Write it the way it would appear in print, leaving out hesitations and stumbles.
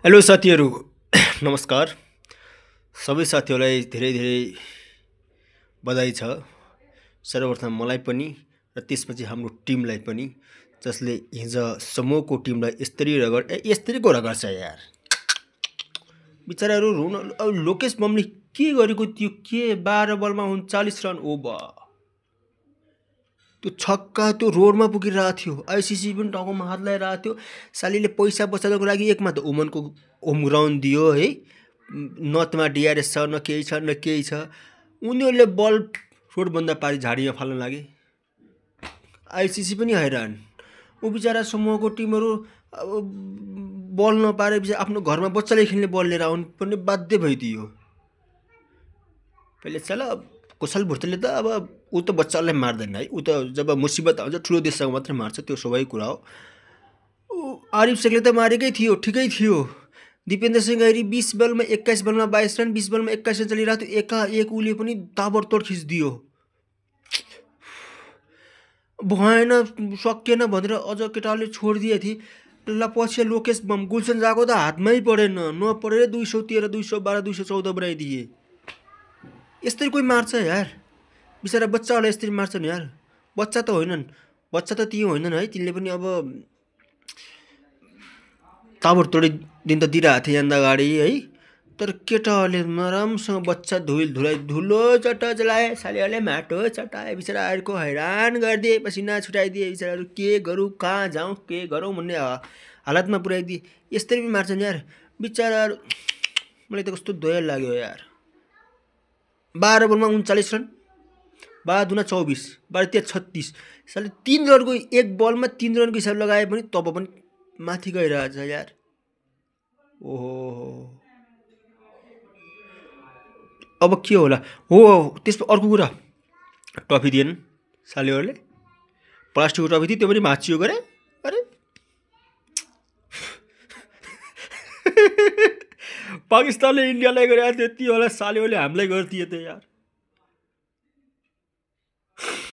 Hello साथीहरू नमस्कार। सबै साथीहरूलाई धेरै धेरै बधाई छ। सर्वप्रथम मलाई पनि र त्यसपछि हाम्रो टिमलाई पनि, जसले हिजो समूहको टिमलाई यस्तरीको रगड्छ यार। बिचराहरू रुन। अब लोकेश बमले के गरेको त्यो, के 12 बलमा 39 रन। ओ बा, त्यो छक्का त्यो रोडमा पुगिरहेको थियो। आइसिसी पनि टाउकोमा हात लगाइरहेको थियो। सालीले पैसा बचाउनको लागि एकमा त ओमनको होम ग्राउन्ड दियो है, नतमा डिआरएस छ, न केही छ, न केही छ। उनीहरूले बल रोडभन्दा पारि झाडीमा फाल्न लागे। आइसिसी पनि हैरान। ऊ बिचरा समूहको टिमहरू अब बल नपारे पछि आफ्नो घरमा बच्चाले खेल्ने बल लिएर आउनु पर्ने बाध्य भइदियो। पहिले चल कुशल भुर्तेले त अब ऊ त बच्चालाई मार्दैन है। ऊ त जब मुसिबत आउँछ ठुलो देशसँग मात्रै मार्छ, त्यो स्वाभाविक कुरा हो। आरिफ शेखले त मारेकै थियो, ठिकै थियो। दिपेन्द्र सिंह गैरी 20 बलमा 21 बलमा 22 रन, 20 बलमा 21 रन चलिरहेको थियो। एकाएक उसले पनि ताबडतोड खिचिदियो। भएन, सकिएन भनेर अझ केटाले छोडिदिए थिए। ल पछि लोकेश बम गुलसन जाको त हातमै परेन, नपरेर 213, 212, 214 बनाइदिए। यस्तरी कोही मार्छ यार? बिचरा बच्चाहरूलाई यस्तरी मार्छन् यार। बच्चा त होइनन्, बच्चा त ती होइनन् है। तिनले पनि अब ताबडतोड दिन त दिइरहेको थिए यहाँदा अगाडि है। तर केटाहरूले नराम्रोसँग बच्चा धुलो चट्टा चलाए। सालीहरूले माटो चटाए। बिचराहरूको हैरान गरिदिए, पसिना छुटाइदिए। बिचराहरू के गरौँ, कहाँ जाउँ, के गरौँ भन्ने हालतमा पुर्याइदिए। यस्तरी पनि मार्छन् यार बिचराहरू। मलाई त कस्तो दया लाग्यो यार। 12 बलमा 39 रन, 12 दुना 24, 12 तिया 36। साले 3 रनको एक बलमा 3 रनको हिसाब लगाए पनि तब पनि माथि गइरहेछ यार। ओहो, अब के होला? हो, त्यसमा अर्को कुरा, ट्रफी दिएन सालेहरूले। प्लास्टिकको ट्रफी थियो, त्यो पनि भाँचियो गरे। अरे पाकिस्तानले इन्डियालाई गरेको थियो, त्यति होला सालेहरूले हामीलाई गरिदिए त यार।